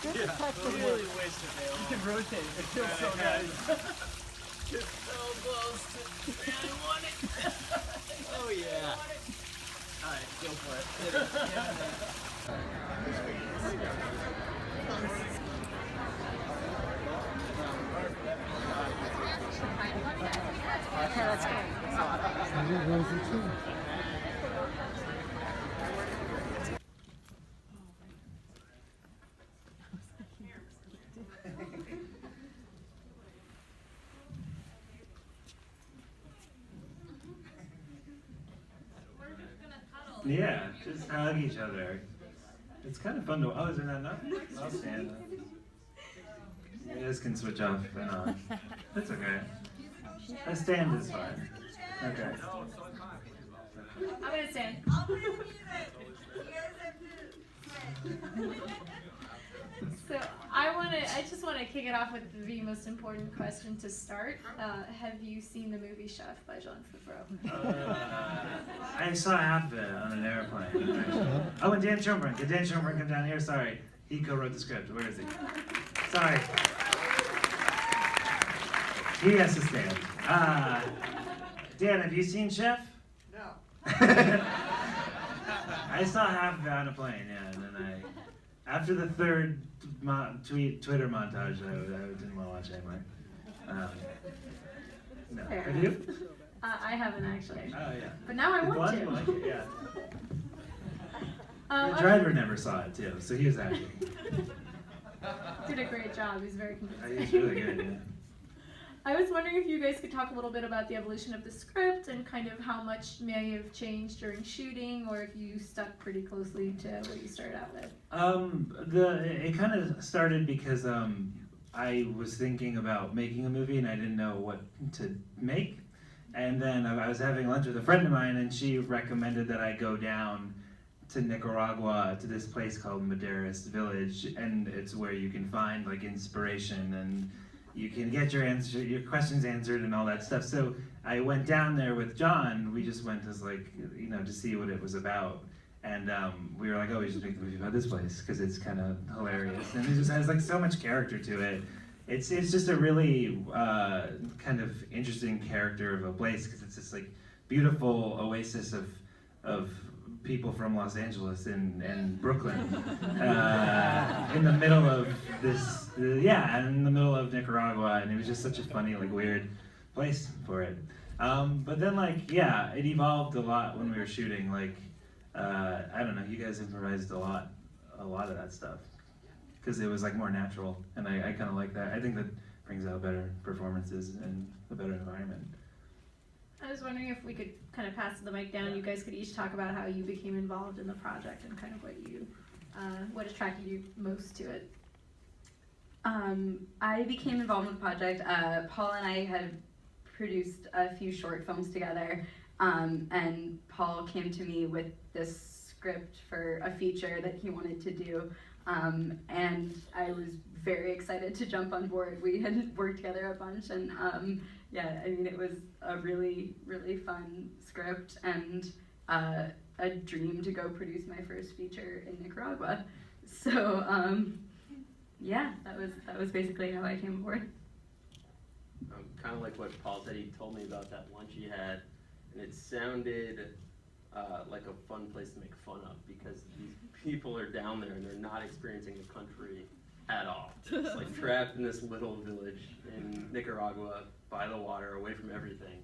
Really wasted it. You can rotate it. It feels so nice. It's so close to... Man, I want it. Oh, yeah. All right, go for it. Okay, let's go. Yeah, just hug each other. It's kind of fun to. Oh, is there not enough? I'll stand. You guys can switch off and on. That's okay. A stand is fine. Okay. I'm gonna stand. So I just want to kick it off with the most important question to start. Have you seen the movie Chef by Jon Favreau? I saw half of it on an airplane. Actually. Oh, and Dan Schoenbrunn. Did Dan Schoenbrunn come down here? Sorry. He co-wrote the script. Where is he? Sorry. He has to stand. Dan, have you seen Chef? No. I saw half of it on a plane, yeah, and then after the third Twitter montage, I didn't want to watch anymore. No. Have you? I haven't actually. Oh, yeah. But now I want to. Like it, yeah. The driver never saw it, too, so he was happy. Did a great job. He's very convincing. He's really good, yeah. I was wondering if you guys could talk a little bit about the evolution of the script and kind of how much may have changed during shooting, or if you stuck pretty closely to what you started out with. It kind of started because I was thinking about making a movie and I didn't know what to make. And then I was having lunch with a friend of mine and she recommended that I go down to Nicaragua to this place called Madeiras Village, and it's where you can find like inspiration and you can get your questions answered and all that stuff. So I went down there with John. We just went as like, to see what it was about. And we were like, oh, we should make the movie about this place because it's kind of hilarious. And it just has like so much character to it. It's just a really kind of interesting character of a place because it's this like beautiful oasis of people from Los Angeles and Brooklyn in the middle of this, in the middle of Nicaragua, and it was just such a funny, like, weird place for it. But then, it evolved a lot when we were shooting. Like, I don't know, you guys improvised a lot of that stuff because it was like more natural, and I kind of like that. I think that brings out better performances and a better environment. I was wondering if we could kind of pass the mic down. You guys could each talk about how you became involved in the project and kind of what attracted you most to it. I became involved with the project. Paul and I had produced a few short films together, and Paul came to me with this script for a feature that he wanted to do, and I was very excited to jump on board. We had worked together a bunch, and it was a really, really fun script and a dream to go produce my first feature in Nicaragua. So that was basically how I came aboard. Kind of like what Paul said, he told me about that lunch he had, and it sounded like a fun place to make fun of because these people are down there and they're not experiencing the country at all. It's like trapped in this little village in Nicaragua by the water, away from everything.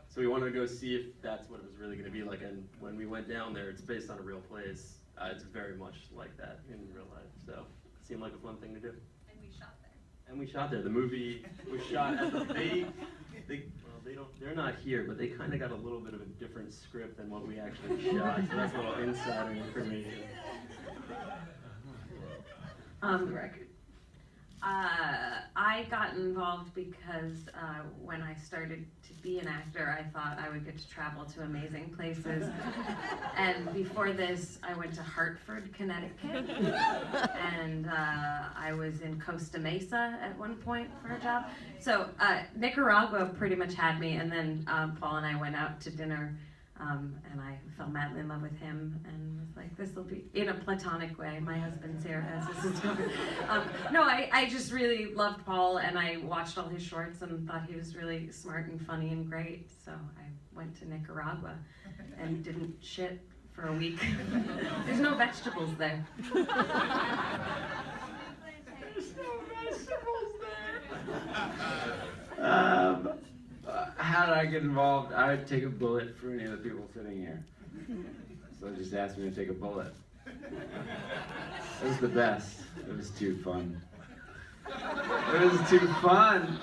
So we wanted to go see if that's what it was really going to be like, and when we went down there, it's based on a real place. It's very much like that in real life, so it seemed like a fun thing to do. And we shot there. And we shot there. The movie was shot at the they're not here, but they kind of got a little bit of a different script than what we actually shot, so that's a little insider information. The record. I got involved because when I started to be an actor, I thought I would get to travel to amazing places. And before this, I went to Hartford, Connecticut, and I was in Costa Mesa at one point for a job. So Nicaragua pretty much had me, and then Paul and I went out to dinner And I fell madly in love with him and was like, this will be, in a platonic way, my husband Sarah has this is no, I just really loved Paul, and I watched all his shorts and thought he was really smart and funny and great. So I went to Nicaragua and didn't shit for a week. There's no vegetables there. There's no vegetables there. How did I get involved? I would take a bullet for any of the people sitting here. So just asked me to take a bullet. It was the best. It was too fun. It was too fun.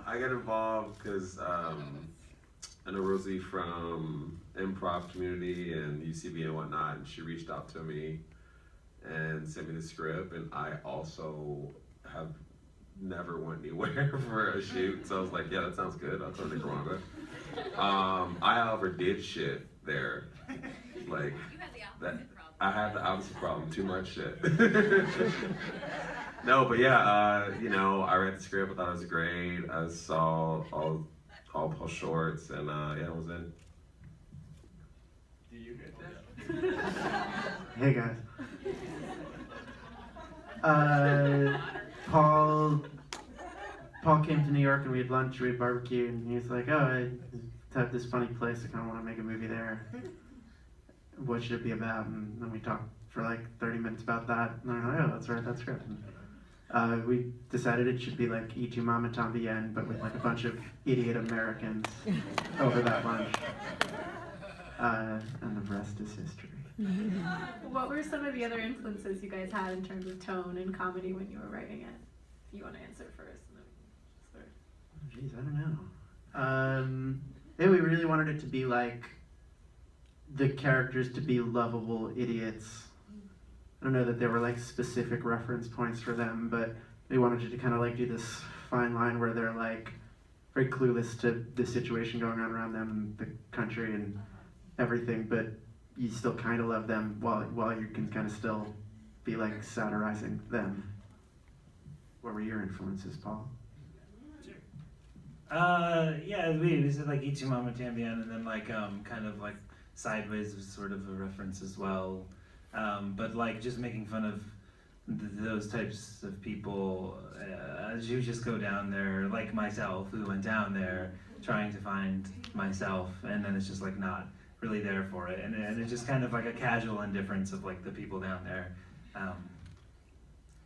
I got involved because I know Rosie from improv community and UCB and whatnot, and she reached out to me and sent me the script, and I also have never went anywhere for a shoot, so I was like, yeah, that sounds good, I'll go to Nicaragua. I, however, did shit there. Like, I had the opposite problem, too much shit. No, but yeah, you know, I read the script, I thought it was great, I saw all Paul shorts, and yeah, it was in. Do you get that? Hey guys. Paul came to New York and we had lunch, we had barbecue, and he was like, oh, I have this funny place, I kind of want to make a movie there. What should it be about? And then we talked for like 30 minutes about that, and I'm like, oh, let's write that script. And, we decided it should be like E.T. Mom and Tom Bien, but with like a bunch of idiot Americans over that lunch. And the rest is history. What were some of the other influences you guys had in terms of tone and comedy when you were writing it? If you want to answer first. And then Jeez, I don't know. Yeah, we really wanted it to be like the characters to be lovable idiots. I don't know that there were like specific reference points for them, but we wanted you to kind of like do this fine line where they're like very clueless to the situation going on around them, the country and everything, but you still kind of love them while you can kind of still be like satirizing them. What were your influences, Paul? Yeah, we said like E.T. Mama Tambien, and then like kind of like Sideways was sort of a reference as well. But like just making fun of those types of people as you just go down there, like myself, who went down there trying to find myself, and then it's just like not really there for it, and it's just kind of like a casual indifference of like the people down there,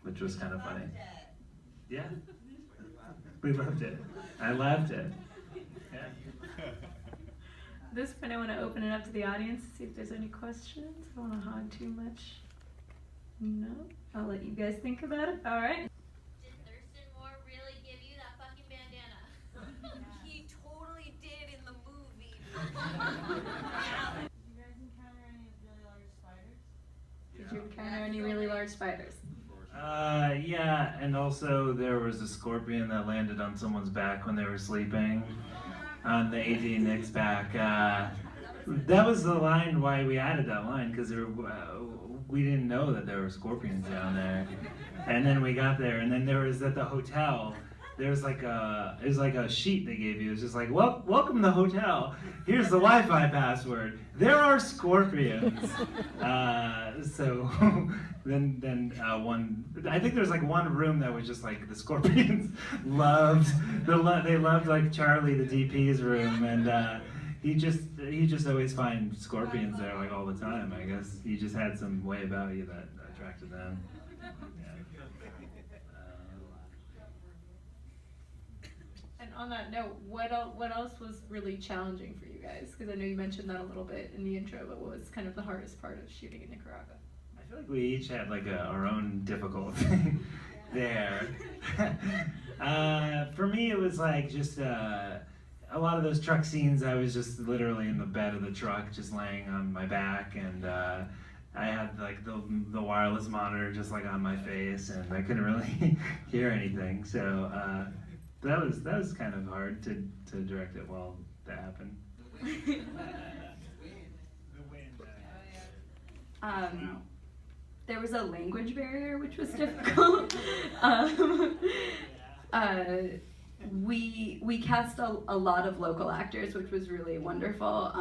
which was kind of funny. Yeah, we loved it. I loved it. Yeah. At this point, I want to open it up to the audience, see if there's any questions. I don't want to hog too much. No? I'll let you guys think about it. All right. Did Thurston Moore really give you that fucking bandana? He totally did in the movie. Did you guys encounter any really large spiders? Did you encounter any really large spiders? Yeah, and also there was a scorpion that landed on someone's back when they were sleeping, on the AD Nick's back. That was the line why we added that line, because we didn't know that there were scorpions down there. And then we got there, and then there was at the hotel, there was like it was like a sheet they gave you. It was just like, well, welcome to the hotel. Here's the Wi-Fi password. There are scorpions. So then I think there's like one room that was just like the scorpions they loved like Charlie, the DP's room, and he just always find scorpions there like all the time. I guess he just had some way about you that attracted them. On that note, what else was really challenging for you guys? Because I know you mentioned that a little bit in the intro, but what was kind of the hardest part of shooting in Nicaragua? I feel like we each had like our own difficulty there. For me, it was like just a lot of those truck scenes. I was just literally in the bed of the truck, just laying on my back, and I had like the wireless monitor just like on my face, and I couldn't really hear anything. So. That was kind of hard to direct it while that happened. there was a language barrier, which was difficult. um, we cast a lot of local actors, which was really wonderful,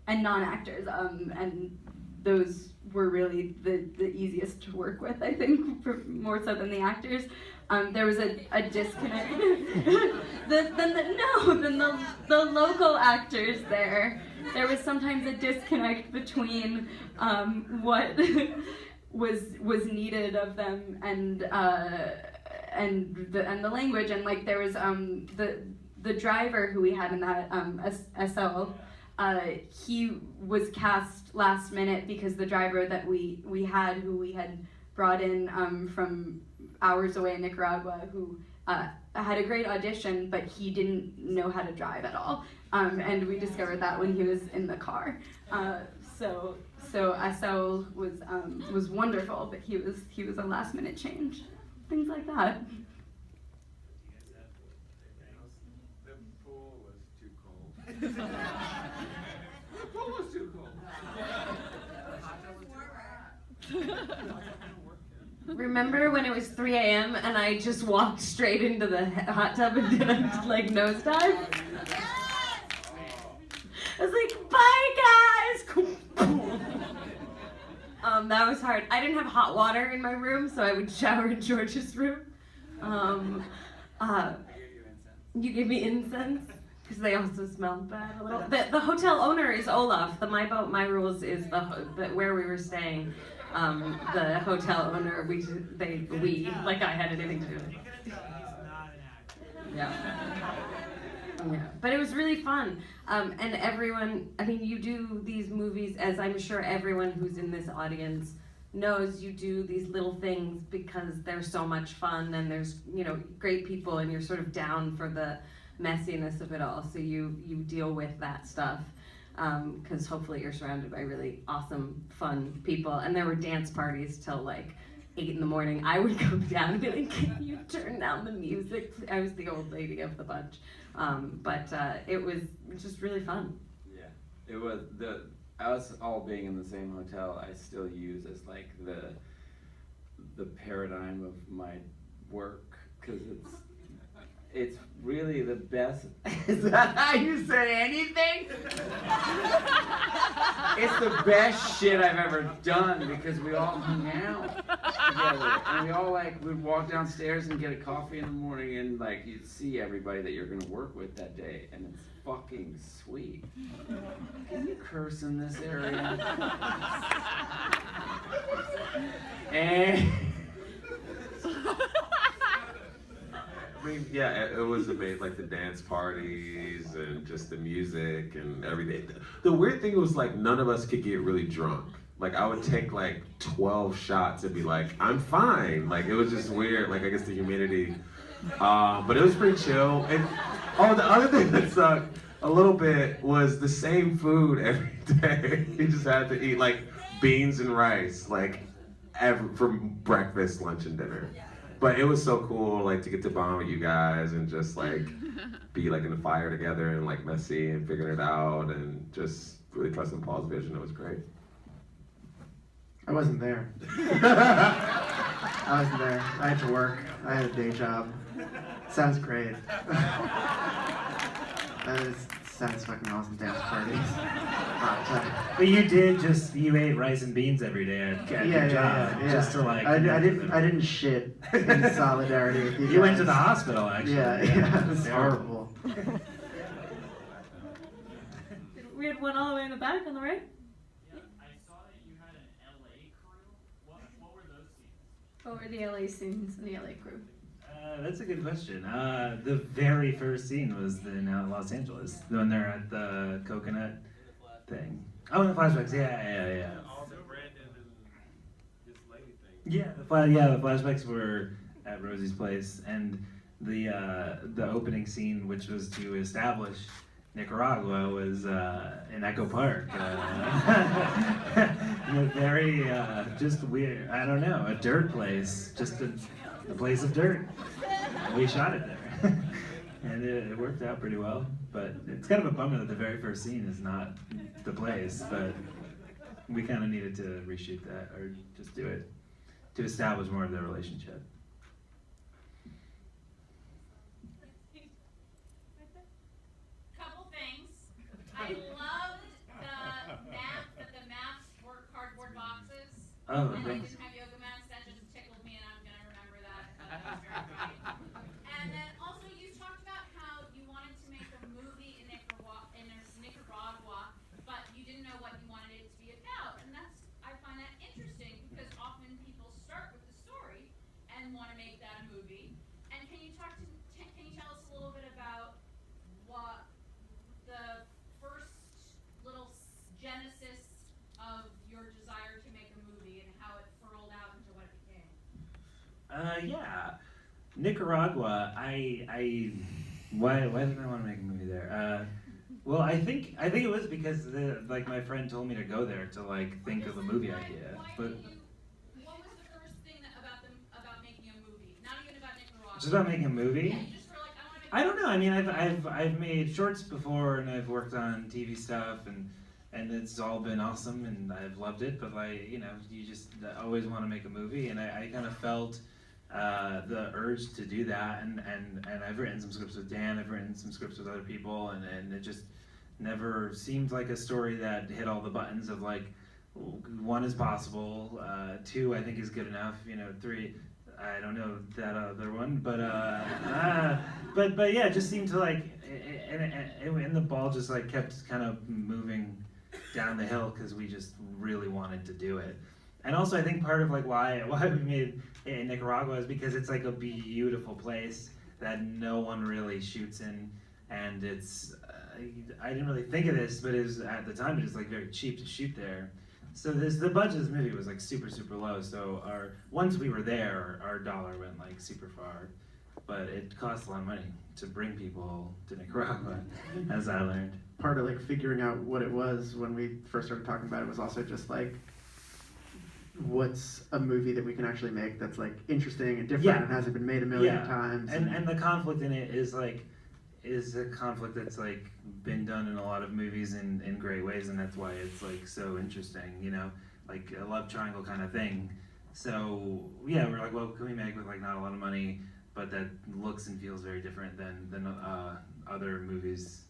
and non-actors, and those were really the easiest to work with, I think, more so than the actors. There was a disconnect. The local actors there was sometimes a disconnect between what was needed of them and the language, and like there was the driver who we had in that SL. He was cast last minute because the driver that we had, who we had brought in from hours away in Nicaragua, who had a great audition, but he didn't know how to drive at all. And we discovered that when he was in the car. So SL was wonderful, but he was a last minute change. Things like that. The pool was too cold. The pool was too cold. Remember when it was 3 a.m. and I just walked straight into the hot tub and did a like nosedive? I was like, bye guys! That was hard. I didn't have hot water in my room, so I would shower in George's room. You gave me incense? Because they also smelled bad a little. The hotel owner is Olaf. The My Boat, My Rules is the where we were staying. The hotel owner, we, like I had anything to do with it. Yeah. Yeah. But it was really fun. And everyone, I mean, you do these movies, as I'm sure everyone who's in this audience knows, you do these little things because they're so much fun and there's, you know, great people and you're sort of down for the messiness of it all. So you deal with that stuff. Because hopefully you're surrounded by really awesome, fun people. And there were dance parties till like 8 in the morning. I would come down and be like, can you turn down the music? I was the old lady of the bunch. But it was just really fun. Yeah, it was us all being in the same hotel. I still use as like the paradigm of my work, because it's really the best. Is that how you say anything? It's the best shit I've ever done, because we all hung out together and we all would walk downstairs and get a coffee in the morning, and like you'd see everybody that you're gonna work with that day, and it's fucking sweet. Can you curse in this area? And I mean, yeah, it was amazing, like the dance parties and just the music and everything. The weird thing was like none of us could get really drunk. Like I would take like 12 shots and be like, I'm fine. Like it was just weird, like I guess the humidity. But it was pretty chill. And the other thing that sucked a little bit was the same food every day. You just had to eat like beans and rice, like from breakfast, lunch, and dinner. But it was so cool, like, to get to bond with you guys and just, like, be, like, in the fire together and, like, messy and figuring it out and just really trusting Paul's vision. It was great. I wasn't there. I wasn't there. I had to work. I had a day job. Sounds great. Sounds fucking awesome, dance parties. But you ate rice and beans every day at your job, just to like. I didn't shit in solidarity with you. You went to the hospital, actually. Yeah, it was horrible. We had one all the way in the back on the right. I saw that you had an LA crew. What were those scenes? What were the LA scenes in the LA crew? That's a good question. The very first scene was in Los Angeles, when they're at the coconut thing. Oh, the flashbacks. Yeah. Also, Brandon and his lady thing. Yeah, the flashbacks were at Rosie's place, and the opening scene, which was to establish Nicaragua, was in Echo Park. Very just weird. I don't know, a dirt place, just a place of dirt. We shot it there, and it worked out pretty well. But it's kind of a bummer that the very first scene is not the place. But we kind of needed to reshoot that or just do it to establish more of their relationship. Couple things. I loved the map, that the maps were cardboard boxes. Oh, And they thanks. didn't have yoga mats. That just tickled me, and I'm gonna remember that. That was very funny. And then also, you talked about how you wanted to make a movie in Nicaragua, but you didn't know what you wanted it to be about. And I find that interesting because often people start with the story and want to make that a movie. And can you tell us a little bit about what the first little genesis of your desire to make a movie and how it furled out into what it became? Yeah, Nicaragua. Why did I want to make a movie there? Well, I think it was because my friend told me to go there to think of a movie idea. But What was the first thing about making a movie? Not even about Nicaragua. just about making a movie. Yeah, you just were like, I want to make. I don't know. I mean, I've made shorts before, and I've worked on TV stuff, and it's all been awesome, and I've loved it. But you just always want to make a movie, and I kind of felt the urge to do that, and I've written some scripts with Dan. I've written some scripts with other people, and it just never seemed like a story that hit all the buttons of one is possible, two I think is good enough, three. I don't know that other one, but yeah, it just seemed to and the ball just kept kind of moving down the hill because we just really wanted to do it. And also I think part of why we made it in Nicaragua is because it's a beautiful place that no one really shoots in, and it's I didn't really think of this, but at the time it was very cheap to shoot there. So the budget of this movie was super low. So once we were there, our dollar went super far, but it cost a lot of money to bring people to Nicaragua, as I learned. Part of figuring out what it was when we first started talking about it was also just what's a movie that we can actually make that's interesting and different and hasn't been made a million times. And the conflict in it is a conflict that's been done in a lot of movies in great ways, and that's why it's so interesting, a love triangle kind of thing. So yeah, we're well, what can we make with not a lot of money, but that looks and feels very different than other movies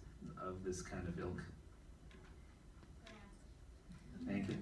of this kind of ilk. Thank you.